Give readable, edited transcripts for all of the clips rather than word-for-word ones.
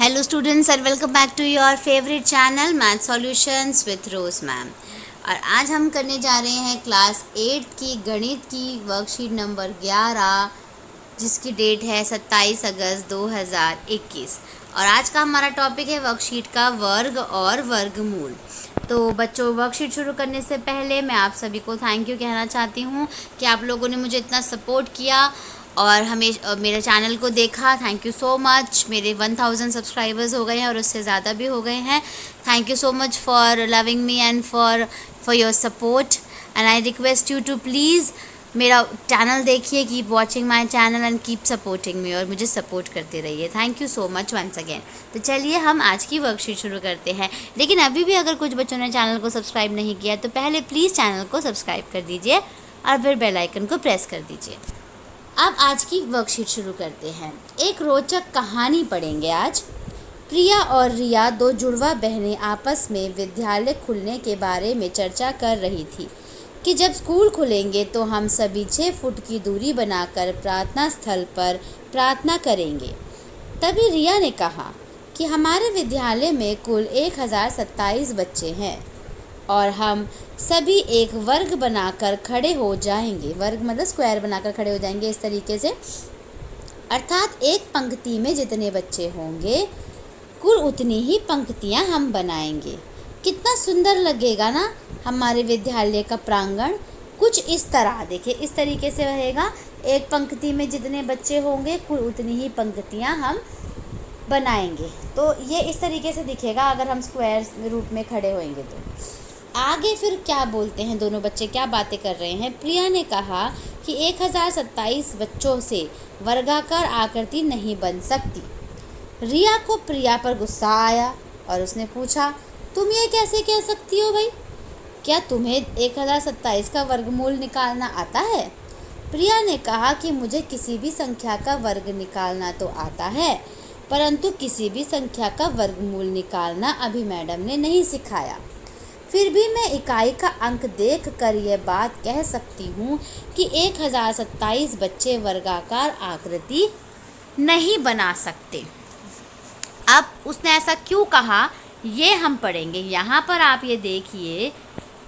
Hello students and welcome back to your favorite channel Math Solutions with Rose ma'am. और आज हम करने जा रहे हैं क्लास 8 की गणित की वर्कशीट नंबर 11 जिसकी डेट है 27 अगस्त 2021। और आज का हमारा टॉपिक है वर्कशीट का वर्ग और वर्गमूल। तो बच्चों, वर्कशीट शुरू करने से पहले मैं आप सभी को थैंक यू कहना चाहती हूँ कि आप लोगों ने मुझे इतना सपोर्ट किया और हमें मेरे चैनल को देखा। Thank you so much. मेरे 1000 सब्सक्राइबर्स हो गए हैं और उससे ज़्यादा भी हो गए हैं। Thank you so much for loving me and for your support and I request you to please मेरा चैनल देखिए, keep watching my channel and keep supporting me और मुझे सपोर्ट करते रहिए। Thank you so much once again. तो चलिए हम आज की वर्कशीट शुरू करते हैं। लेकिन अभी भी अगर कुछ बच्चों ने चैनल को सब्सक्राइब नहीं किया तो पहले प्लीज़ चैनल को सब्सक्राइब कर दीजिए और फिर बेल आइकन को प्रेस कर दीजिए। अब आज की वर्कशीट शुरू करते हैं। एक रोचक कहानी पढ़ेंगे आज। प्रिया और रिया, दो जुड़वा बहनें, आपस में विद्यालय खुलने के बारे में चर्चा कर रही थी कि जब स्कूल खुलेंगे तो हम सभी 6 फुट की दूरी बनाकर प्रार्थना स्थल पर प्रार्थना करेंगे। तभी रिया ने कहा कि हमारे विद्यालय में कुल 1027 बच्चे हैं और हम सभी एक वर्ग बनाकर खड़े हो जाएंगे। वर्ग मतलब स्क्वायर बनाकर खड़े हो जाएंगे इस तरीके से, अर्थात एक पंक्ति में जितने बच्चे होंगे कुल उतनी ही पंक्तियां हम बनाएंगे। कितना सुंदर लगेगा ना हमारे विद्यालय का प्रांगण। कुछ इस तरह देखिए, इस तरीके से रहेगा। एक पंक्ति में जितने बच्चे होंगे कुल उतनी ही पंक्तियां हम बनाएंगे। तो ये इस तरीके से दिखेगा अगर हम स्क्वायर रूप में खड़े होंगे। तो आगे फिर क्या बोलते हैं दोनों बच्चे, क्या बातें कर रहे हैं। प्रिया ने कहा कि 1027 बच्चों से वर्गाकार आकृति नहीं बन सकती। रिया को प्रिया पर गुस्सा आया और उसने पूछा, तुम ये कैसे कह सकती हो भाई? क्या तुम्हें 1027 का वर्गमूल निकालना आता है? प्रिया ने कहा कि मुझे किसी भी संख्या का वर्ग निकालना तो आता है, परंतु किसी भी संख्या का वर्गमूल निकालना अभी मैडम ने नहीं सिखाया। फिर भी मैं इकाई का अंक देख कर यह बात कह सकती हूँ कि 1027 बच्चे वर्गाकार आकृति नहीं बना सकते। अब उसने ऐसा क्यों कहा ये हम पढ़ेंगे। यहाँ पर आप ये देखिए,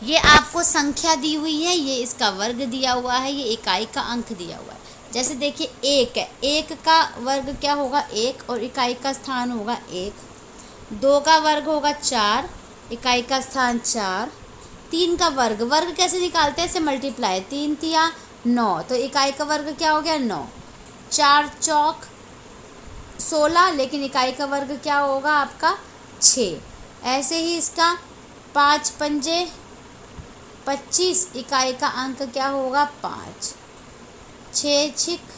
ये आपको संख्या दी हुई है, ये इसका वर्ग दिया हुआ है, ये इकाई का अंक दिया हुआ है। जैसे देखिए 1 है, 1 का वर्ग क्या होगा 1 और इकाई का स्थान होगा 1। 2 का वर्ग होगा 4, इकाई का स्थान 4। 3 का वर्ग कैसे निकालते हैं, ऐसे मल्टीप्लाई, 3 तिया 9, तो इकाई का वर्ग क्या हो गया 9। 4 चौक 16, लेकिन इकाई का वर्ग क्या होगा आपका 6। ऐसे ही इसका 5 पंजे 25, इकाई का अंक क्या होगा 5। 6 छिक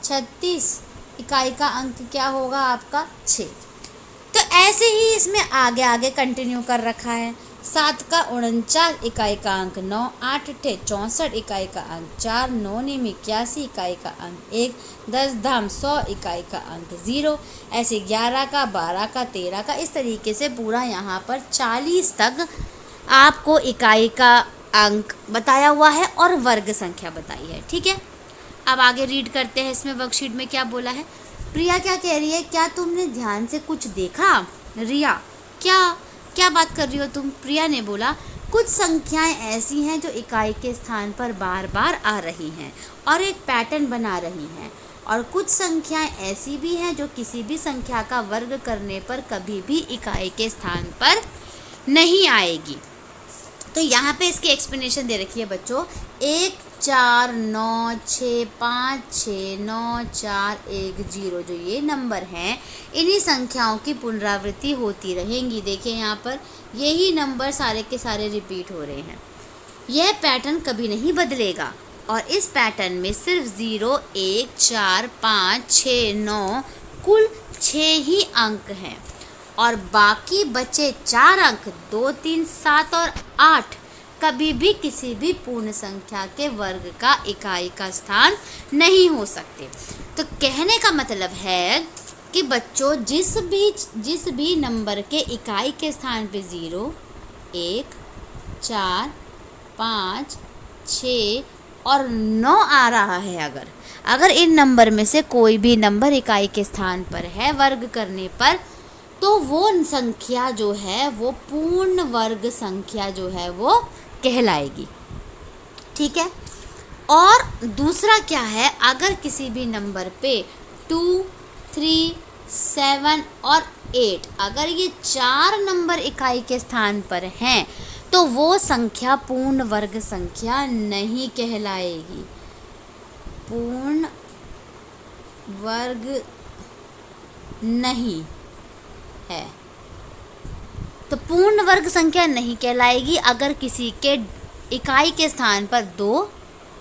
36, इकाई का अंक क्या होगा आपका 6। तो ऐसे ही इसमें आगे आगे कंटिन्यू कर रखा है। 7 का 49, इकाई का अंक 9। 8 ठे 64, इकाई का अंक 4। 9 निम 81, इकाई का अंक 1। 10 धाम 100, इकाई का अंक 0। ऐसे 11 का 12 का 13 का, इस तरीके से पूरा यहाँ पर 40 तक आपको इकाई का अंक बताया हुआ है और वर्ग संख्या बताई है। ठीक है, अब आगे रीड करते हैं इसमें वर्कशीट में क्या बोला है। प्रिया क्या कह रही है, क्या तुमने ध्यान से कुछ देखा? रिया, क्या बात कर रही हो तुम? प्रिया ने बोला, कुछ संख्याएं ऐसी हैं जो इकाई के स्थान पर बार बार आ रही हैं और एक पैटर्न बना रही हैं, और कुछ संख्याएं ऐसी भी हैं जो किसी भी संख्या का वर्ग करने पर कभी भी इकाई के स्थान पर नहीं आएगी। तो यहाँ पे इसकी एक्सप्लेनेशन दे रखी है बच्चों। 1 4 9 6 5 6 9 4 1 0 जो ये नंबर हैं, इन्हीं संख्याओं की पुनरावृत्ति होती रहेंगी। देखिए यहाँ पर यही नंबर सारे के सारे रिपीट हो रहे हैं। यह पैटर्न कभी नहीं बदलेगा और इस पैटर्न में सिर्फ 0 1 4 5 6 9 कुल 6 ही अंक हैं और बाकी बचे 4 अंक 2 3 7 और 8 कभी भी किसी भी पूर्ण संख्या के वर्ग का इकाई का स्थान नहीं हो सकते। तो कहने का मतलब है कि बच्चों जिस भी नंबर के इकाई के स्थान पे 0 1 4 5 6 और 9 आ रहा है, अगर इन नंबर में से कोई भी नंबर इकाई के स्थान पर है वर्ग करने पर, तो वो संख्या जो है वो पूर्ण वर्ग संख्या जो है वो कहलाएगी। ठीक है। और दूसरा क्या है, अगर किसी भी नंबर पे 2, 3, 7 और 8 अगर ये 4 नंबर इकाई के स्थान पर हैं, तो वो संख्या पूर्ण वर्ग संख्या नहीं कहलाएगी। पूर्ण वर्ग नहीं है, तो पूर्ण वर्ग संख्या नहीं कहलाएगी अगर किसी के इकाई के स्थान पर 2,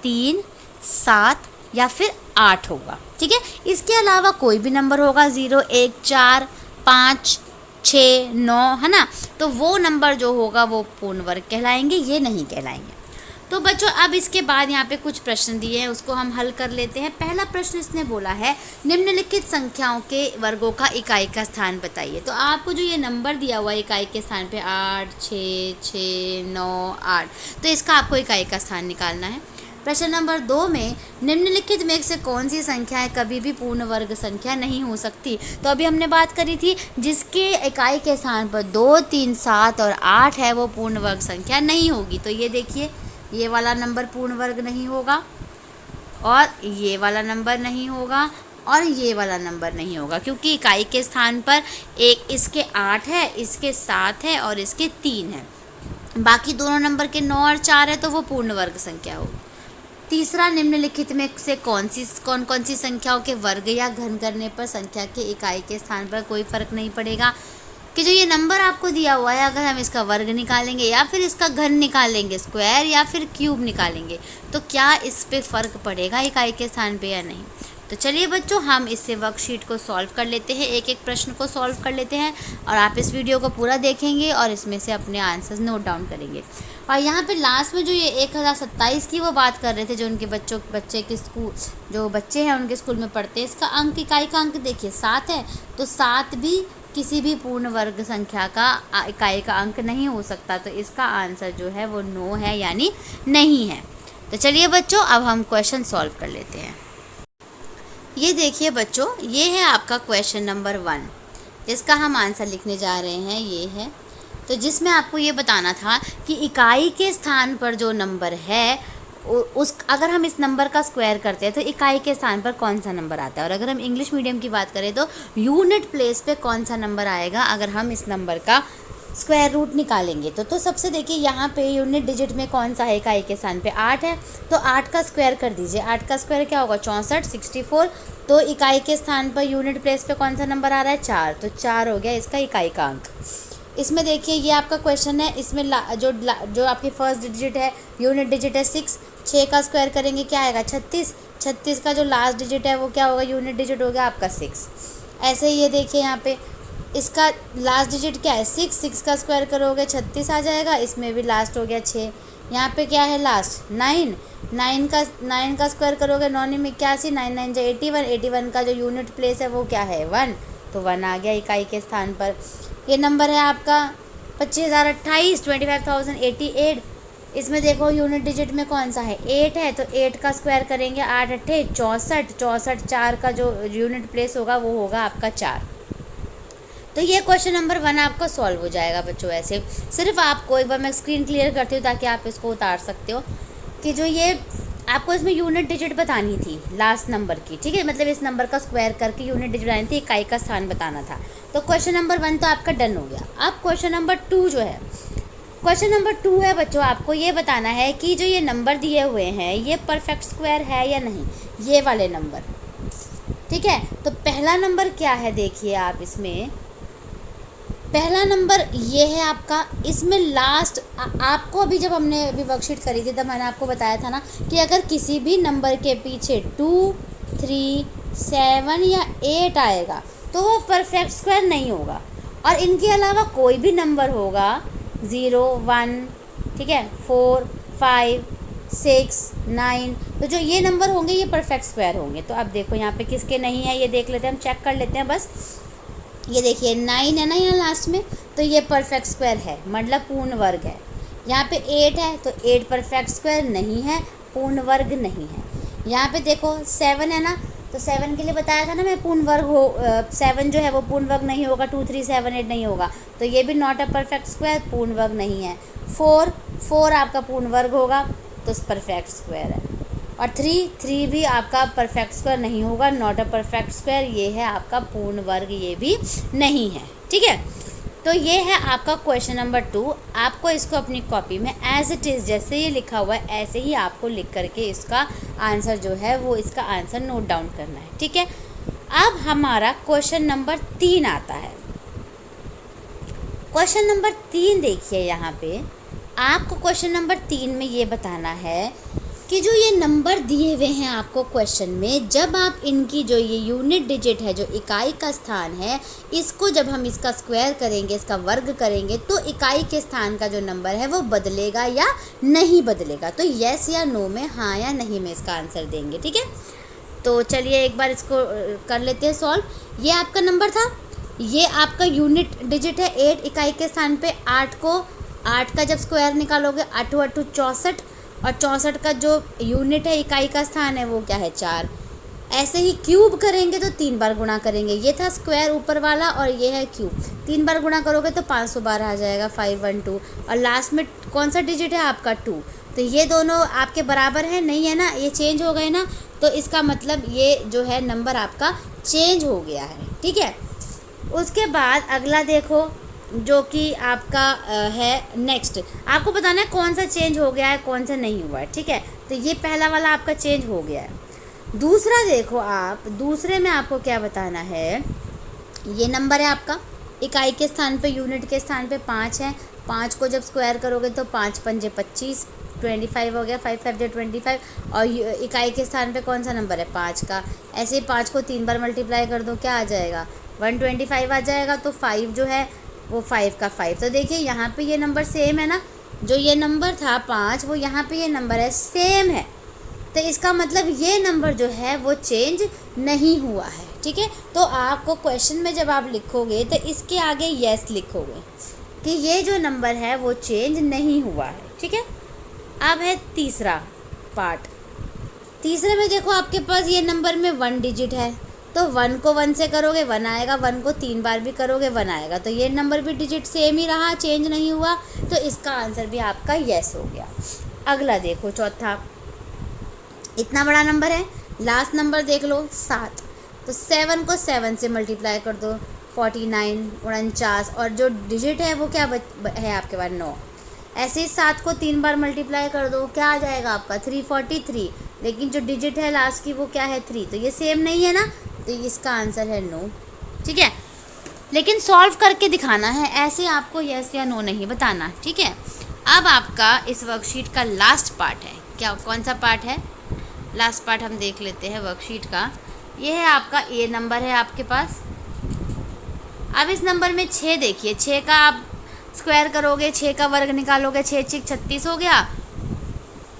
3, 7 या फिर 8 होगा। ठीक है। इसके अलावा कोई भी नंबर होगा 0, 1, 4, 5, 6, 9, है ना, तो वो नंबर जो होगा वो पूर्ण वर्ग कहलाएंगे, ये नहीं कहलाएंगे। तो बच्चों अब इसके बाद यहाँ पे कुछ प्रश्न दिए हैं, उसको हम हल कर लेते हैं। पहला प्रश्न इसने बोला है निम्नलिखित संख्याओं के वर्गों का इकाई का स्थान बताइए। तो आपको जो ये नंबर दिया हुआ है इकाई के स्थान पे 8, 6, 6, 9, 8, तो इसका आपको इकाई का स्थान निकालना है। प्रश्न नंबर 2 में निम्नलिखित में से कौन सी संख्या है कभी भी पूर्ण वर्ग संख्या नहीं हो सकती। तो अभी हमने बात करी थी जिसके इकाई के स्थान पर 2, 3, 7 और 8 है वो पूर्ण वर्ग संख्या नहीं होगी। तो ये देखिए, ये वाला नंबर पूर्ण वर्ग नहीं होगा, और ये वाला नंबर नहीं होगा, और ये वाला नंबर नहीं होगा, क्योंकि इकाई के स्थान पर एक इसके 8 है, इसके 7 है और इसके 3 है। बाकी दोनों नंबर के 9 और 4 है, तो वो पूर्ण वर्ग संख्या होगी। तीसरा, निम्नलिखित में से कौन कौन सी संख्याओं के वर्ग या घन करने पर संख्या के इकाई के स्थान पर कोई फर्क नहीं पड़ेगा। कि जो ये नंबर आपको दिया हुआ है, अगर हम इसका वर्ग निकालेंगे या फिर इसका घन निकालेंगे, स्क्वायर या फिर क्यूब निकालेंगे, तो क्या इस पे फ़र्क पड़ेगा इकाई के स्थान पे या नहीं। तो चलिए बच्चों, हम इससे वर्कशीट को सॉल्व कर लेते हैं, एक एक प्रश्न को सॉल्व कर लेते हैं, और आप इस वीडियो को पूरा देखेंगे और इसमें से अपने आंसर्स नोट डाउन करेंगे। और यहाँ पे लास्ट में जो ये 1027 की वो बात कर रहे थे, जो उनके बच्चे के स्कूल, जो बच्चे हैं उनके स्कूल में पढ़ते हैं, इसका अंक, इकाई का अंक देखिए 7 है, तो 7 भी किसी भी पूर्ण वर्ग संख्या का इकाई का अंक नहीं हो सकता। तो इसका आंसर जो है वो नो है, यानी नहीं है। तो चलिए बच्चों, अब हम क्वेश्चन सॉल्व कर लेते हैं। ये देखिए बच्चों, ये है आपका क्वेश्चन नंबर 1, जिसका हम आंसर लिखने जा रहे हैं, ये है। तो जिसमें आपको ये बताना था कि इकाई के स्थान पर जो नंबर है अगर हम इस नंबर का स्क्वायर करते हैं तो इकाई के स्थान पर कौन सा नंबर आता है। और अगर हम इंग्लिश मीडियम की बात करें तो यूनिट प्लेस पे कौन सा नंबर आएगा अगर हम इस नंबर का स्क्वायर रूट निकालेंगे। तो सबसे देखिए, यहाँ पे यूनिट डिजिट में कौन सा है, इकाई के स्थान पे 8 है, तो 8 का स्क्वायर कर दीजिए। 8 का स्क्वायर क्या होगा, 64, 64। तो इकाई के स्थान पर यूनिट प्लेस पे कौन सा नंबर आ रहा है, 4, तो 4 हो गया इसका इकाई का अंक। इसमें देखिए, ये आपका क्वेश्चन है, इसमें जो आपकी फर्स्ट डिजिट है, यूनिट डिजिट है 6 का स्क्वायर करेंगे क्या आएगा, 36। 36 का जो लास्ट डिजिट है वो क्या होगा, यूनिट डिजिट हो गया आपका 6। ऐसे ही ये देखिए, यहाँ पे इसका लास्ट डिजिट क्या है, 6 का स्क्वायर करोगे 36 आ जाएगा, इसमें भी लास्ट हो गया 6। यहाँ पे क्या है लास्ट, 9 का स्क्वायर करोगे 9 में 81, 9 9 जो 81 का जो यूनिट प्लेस है वो क्या है, 1, तो 1 आ गया इकाई के स्थान पर। ये नंबर है आपका 25,028, 25,088। इसमें देखो यूनिट डिजिट में कौन सा है, 8 है, तो 8 का स्क्वायर करेंगे 8 8 64, 4 का जो यूनिट प्लेस होगा वो होगा आपका 4। तो ये क्वेश्चन नंबर 1 आपका सॉल्व हो जाएगा बच्चों। ऐसे सिर्फ आपको एक बार मैं स्क्रीन क्लियर करती हूँ ताकि आप इसको उतार सकते हो कि जो ये आपको इसमें यूनिट डिजिट बतानी थी लास्ट नंबर की। ठीक है, मतलब इस नंबर का स्क्वायर करके यूनिट डिजिट बतानी थी, इकाई का स्थान बताना था। तो क्वेश्चन नंबर 1 तो आपका डन हो गया। अब क्वेश्चन नंबर 2 जो है, क्वेश्चन नंबर 2 है बच्चों, आपको ये बताना है कि जो ये नंबर दिए हुए हैं ये परफेक्ट स्क्वायर है या नहीं, ये वाले नंबर। ठीक है, तो पहला नंबर क्या है, देखिए आप इसमें पहला नंबर ये है आपका, इसमें लास्ट आपको अभी जब हमने अभी वर्कशीट करी थी तब मैंने आपको बताया था ना कि अगर किसी भी नंबर के पीछे 2, 3, 7 या 8 आएगा तो वो परफेक्ट स्क्वायर नहीं होगा। और इनके अलावा कोई भी नंबर होगा 0, 1, ठीक है, 4, 5, 6, 9, तो जो ये नंबर होंगे ये परफेक्ट स्क्वायर होंगे। तो अब देखो यहाँ पे किसके नहीं है ये देख लेते हैं, हम चेक कर लेते हैं बस। ये देखिए 9 है ना यहाँ लास्ट में, तो ये परफेक्ट स्क्वायर है, मतलब पूर्ण वर्ग है। यहाँ पे 8 है तो 8 परफेक्ट स्क्वायर नहीं है, पूर्ण वर्ग नहीं है। यहाँ पे देखो 7 है ना, तो 7 के लिए बताया था ना मैं पूर्ण वर्ग हो 7 जो है वो पूर्ण वर्ग नहीं होगा, 2 3 7 8 नहीं होगा, तो ये भी नॉट अ परफेक्ट स्क्वायर, पूर्ण वर्ग नहीं है। 4 आपका पूर्ण वर्ग होगा तो परफेक्ट स्क्वायर है। और 3 भी आपका परफेक्ट स्क्वायर नहीं होगा, नॉट अ परफेक्ट स्क्वायर, ये है आपका पूर्ण वर्ग, ये भी नहीं है। ठीक है, तो ये है आपका क्वेश्चन नंबर 2। आपको इसको अपनी कॉपी में एज इट इज़ जैसे ये लिखा हुआ है ऐसे ही आपको लिख करके इसका आंसर जो है वो इसका आंसर नोट डाउन करना है। ठीक है, अब हमारा क्वेश्चन नंबर 3 आता है। क्वेश्चन नंबर 3 देखिए, यहाँ पे आपको क्वेश्चन नंबर 3 में ये बताना है कि जो ये नंबर दिए हुए हैं आपको क्वेश्चन में, जब आप इनकी जो ये यूनिट डिजिट है, जो इकाई का स्थान है, इसको जब हम इसका स्क्वायर करेंगे, इसका वर्ग करेंगे, तो इकाई के स्थान का जो नंबर है वो बदलेगा या नहीं बदलेगा। तो यस या नो में, हाँ या नहीं में इसका आंसर देंगे। ठीक है, तो चलिए एक बार इसको कर लेते हैं सॉल्व। ये आपका नंबर था, ये आपका यूनिट डिजिट है 8, इकाई के स्थान पे 8 का जब स्क्वायर निकालोगे 8 8 64, और 64 का जो यूनिट है इकाई का स्थान है वो क्या है 4। ऐसे ही क्यूब करेंगे तो 3 बार गुणा करेंगे, ये था स्क्वायर ऊपर वाला और ये है क्यूब, 3 बार गुणा करोगे तो 512 आ जाएगा, 512। और लास्ट में कौन सा डिजिट है आपका 2, तो ये दोनों आपके बराबर है नहीं है ना, ये चेंज हो गए ना, तो इसका मतलब ये जो है नंबर आपका चेंज हो गया है। ठीक है, उसके बाद अगला देखो जो कि आपका है नेक्स्ट, आपको बताना है कौन सा चेंज हो गया है कौन सा नहीं हुआ है। ठीक है, तो ये पहला वाला आपका चेंज हो गया है। दूसरा देखो आप, दूसरे में आपको क्या बताना है, ये नंबर है आपका इकाई के स्थान पे, यूनिट के स्थान पे 5 है, 5 को जब स्क्वायर करोगे तो 5 पंजे 25, 25 हो गया, 5 5 25, और इकाई के स्थान पे कौन सा नंबर है 5 का, ऐसे ही 5 को 3 बार मल्टीप्लाई कर दो, क्या आ जाएगा 125 आ जाएगा। तो 5 जो है वो 5 का 5, तो देखिए यहाँ पे ये नंबर सेम है ना, जो ये नंबर था 5 वो यहाँ पे ये नंबर है सेम है, तो इसका मतलब ये नंबर जो है वो चेंज नहीं हुआ है। ठीक है, तो आपको क्वेश्चन में जब आप लिखोगे तो इसके आगे यस लिखोगे कि ये जो नंबर है वो चेंज नहीं हुआ है। ठीक है, अब है तीसरा पार्ट। तीसरे में देखो आपके पास ये नंबर में 1 डिजिट है, तो 1 को 1 से करोगे 1 आएगा, 1 को 3 बार भी करोगे 1 आएगा, तो ये नंबर भी डिजिट सेम ही रहा, चेंज नहीं हुआ, तो इसका आंसर भी आपका यस हो गया। अगला देखो चौथा, इतना बड़ा नंबर है, लास्ट नंबर देख लो 7, तो 7 को 7 से मल्टीप्लाई कर दो 49 49, और जो डिजिट है वो क्या है आपके पास 9। ऐसे ही 7 को 3 बार मल्टीप्लाई कर दो, क्या आ जाएगा आपका 343, लेकिन जो डिजिट है लास्ट की वो क्या है 3, तो ये सेम नहीं है ना, तो इसका आंसर है नो। ठीक है, लेकिन सॉल्व करके दिखाना है, ऐसे आपको यस या नो नहीं बताना। ठीक है, अब आपका इस वर्कशीट का लास्ट पार्ट है, क्या कौन सा पार्ट है, लास्ट पार्ट हम देख लेते हैं वर्कशीट का। ये है आपका ए नंबर है आपके पास। अब इस नंबर में 6 देखिए, 6 का आप स्क्वायर करोगे, 6 का वर्ग निकालोगे, 6 6 36 हो गया,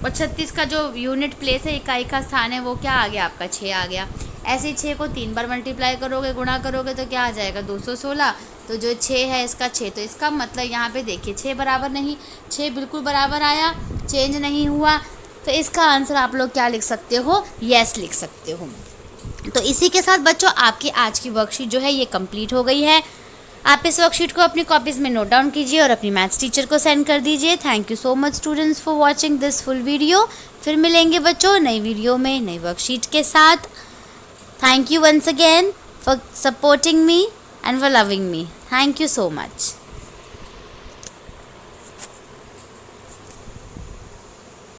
और 36 का जो यूनिट प्लेस है इकाई का स्थान है वो क्या आ गया आपका 6 आ गया। ऐसे ही 6 को 3 बार मल्टीप्लाई करोगे, गुणा करोगे तो क्या आ जाएगा 216, तो जो 6 है इसका 6, तो इसका मतलब यहाँ पे देखिए 6 बराबर नहीं, 6 बिल्कुल बराबर आया, चेंज नहीं हुआ, तो इसका आंसर आप लोग क्या लिख सकते हो, यस लिख सकते हो। तो इसी के साथ बच्चों आपकी आज की वर्कशीट जो है ये कंप्लीट हो गई है। आप इस वर्कशीट को अपनी कॉपीज़ में नोट डाउन कीजिए और अपनी मैथ्स टीचर को सेंड कर दीजिए। Thank you so much students for watching this full video. फिर मिलेंगे बच्चों नई वीडियो में नई वर्कशीट के साथ। Thank you once again for supporting me and for loving me. Thank you so much.